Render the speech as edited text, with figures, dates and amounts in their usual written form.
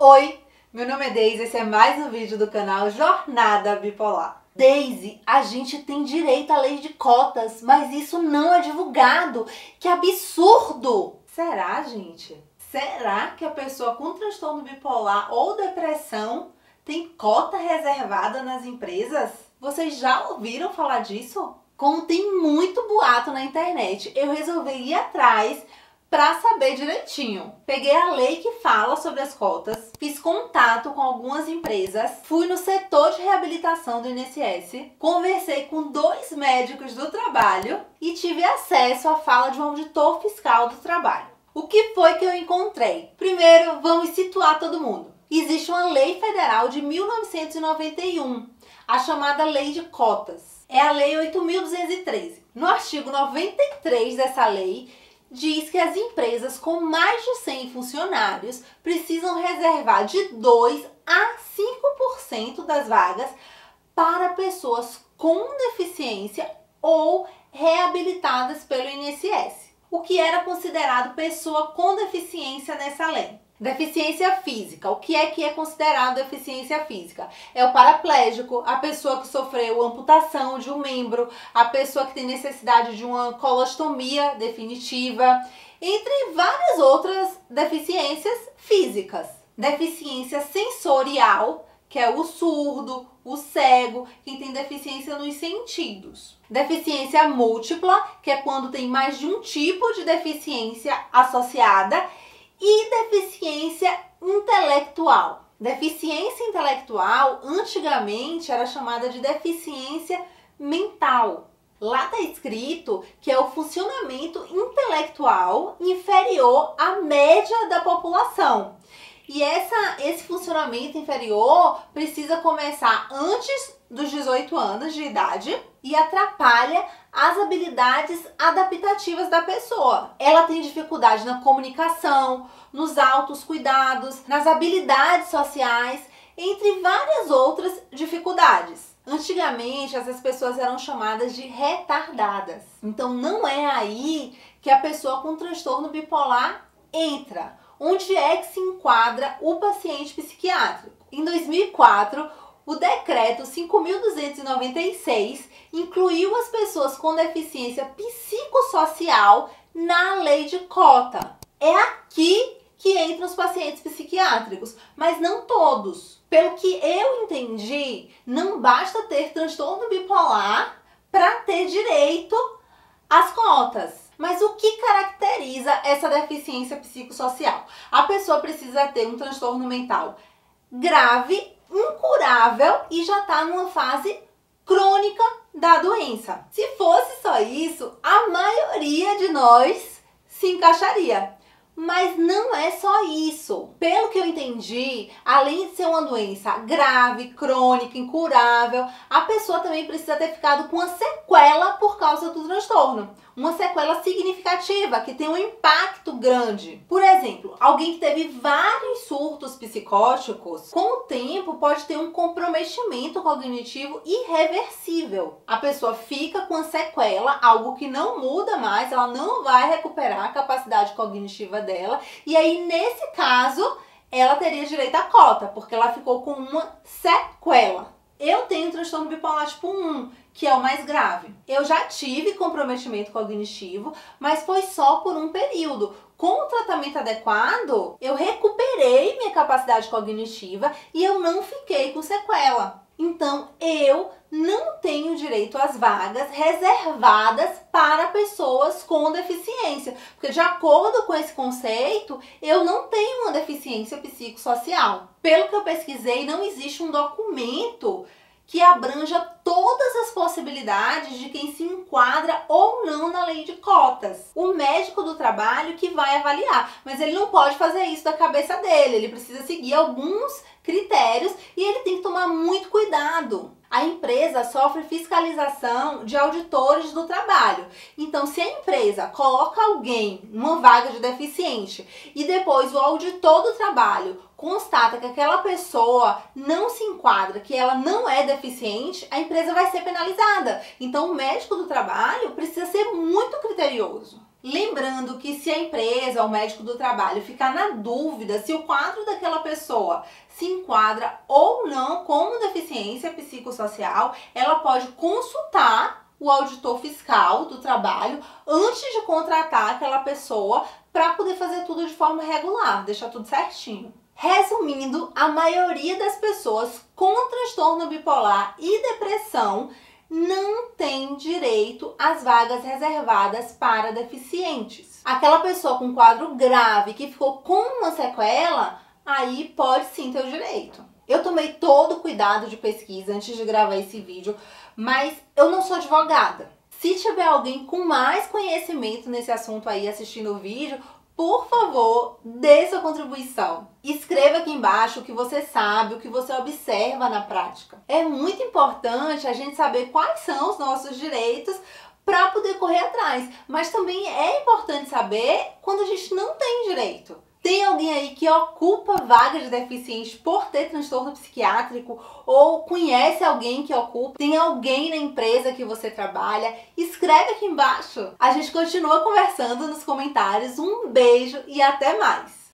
Oi, meu nome é Deise, esse é mais um vídeo do canal Jornada Bipolar. Deise, a gente tem direito à lei de cotas, mas isso não é divulgado. Que absurdo! Será, gente? Será que a pessoa com transtorno bipolar ou depressão tem cota reservada nas empresas? Vocês já ouviram falar disso? Como tem muito boato na internet, eu resolvi ir atrás para saber direitinho. Peguei a lei que fala sobre as cotas, fiz contato com algumas empresas, fui no setor de reabilitação do INSS, conversei com 2 médicos do trabalho e tive acesso à fala de um auditor fiscal do trabalho. O que foi que eu encontrei? Primeiro, vamos situar todo mundo. Existe uma lei federal de 1991, a chamada Lei de Cotas. É a Lei 8.213. No artigo 93 dessa lei, diz que as empresas com mais de 100 funcionários precisam reservar de 2 a 5% das vagas para pessoas com deficiência ou reabilitadas pelo INSS. O que era considerado pessoa com deficiência nessa lei? Deficiência física. O que é considerado deficiência física? É o paraplégico, a pessoa que sofreu amputação de um membro, a pessoa que tem necessidade de uma colostomia definitiva, entre várias outras deficiências físicas. Deficiência sensorial, que é o surdo, o cego, quem tem deficiência nos sentidos. Deficiência múltipla, que é quando tem mais de um tipo de deficiência associada. E deficiência intelectual. Deficiência intelectual, antigamente, era chamada de deficiência mental. Lá está escrito que é o funcionamento intelectual inferior à média da população. E esse funcionamento inferior precisa começar antes dos 18 anos de idade e atrapalha as habilidades adaptativas da pessoa. Ela tem dificuldade na comunicação, nos autocuidados, nas habilidades sociais, entre várias outras dificuldades. Antigamente, essas pessoas eram chamadas de retardadas. Então, não é aí que a pessoa com transtorno bipolar entra. Onde é que se enquadra o paciente psiquiátrico? Em 2004, o decreto 5.296 incluiu as pessoas com deficiência psicossocial na lei de cota. É aqui que entram os pacientes psiquiátricos, mas não todos. Pelo que eu entendi, não basta ter transtorno bipolar para ter direito às cotas. Mas o que caracteriza essa deficiência psicossocial? A pessoa precisa ter um transtorno mental grave, incurável e já está numa fase crônica da doença. Se fosse só isso, a maioria de nós se encaixaria. Mas não é só isso. Pelo que eu entendi, além de ser uma doença grave, crônica, incurável, a pessoa também precisa ter ficado com uma sequela por causa do transtorno. Uma sequela significativa, que tem um impacto grande. Por exemplo, alguém que teve vários surtos psicóticos, com o tempo pode ter um comprometimento cognitivo irreversível. A pessoa fica com a sequela, algo que não muda mais, ela não vai recuperar a capacidade cognitiva dela. E aí, nesse caso, ela teria direito à cota, porque ela ficou com uma sequela. Eu tenho transtorno bipolar tipo 1, que é o mais grave. Eu já tive comprometimento cognitivo, mas foi só por um período. Com o tratamento adequado, eu recuperei minha capacidade cognitiva e eu não fiquei com sequela. Então, eu não tenho direito às vagas reservadas para pessoas com deficiência. Porque, de acordo com esse conceito, eu não tenho uma deficiência psicossocial. Pelo que eu pesquisei, não existe um documento que abranja todas as possibilidades de quem se enquadra ou não na lei de cotas. O médico do trabalho que vai avaliar, mas ele não pode fazer isso da cabeça dele, ele precisa seguir alguns critérios e ele tem que tomar muito cuidado. A empresa sofre fiscalização de auditores do trabalho. Então, se a empresa coloca alguém numa vaga de deficiente e depois o auditor do trabalho constata que aquela pessoa não se enquadra, que ela não é deficiente, a empresa vai ser penalizada. Então, o médico do trabalho precisa ser muito criterioso. Lembrando que se a empresa ou o médico do trabalho ficar na dúvida se o quadro daquela pessoa se enquadra ou não como deficiência psicossocial, ela pode consultar o auditor fiscal do trabalho antes de contratar aquela pessoa para poder fazer tudo de forma regular, deixar tudo certinho. Resumindo, a maioria das pessoas com transtorno bipolar e depressão não tem direito às vagas reservadas para deficientes. Aquela pessoa com quadro grave que ficou com uma sequela, aí pode sim ter o direito. Eu tomei todo o cuidado de pesquisa antes de gravar esse vídeo, mas eu não sou advogada. Se tiver alguém com mais conhecimento nesse assunto aí assistindo o vídeo, por favor, dê sua contribuição. Escreva aqui embaixo o que você sabe, o que você observa na prática. É muito importante a gente saber quais são os nossos direitos para poder correr atrás. Mas também é importante saber quando a gente não tem direito. Tem alguém aí que ocupa vaga de deficiente por ter transtorno psiquiátrico ou conhece alguém que ocupa? Tem alguém na empresa que você trabalha? Escreve aqui embaixo. A gente continua conversando nos comentários. Um beijo e até mais!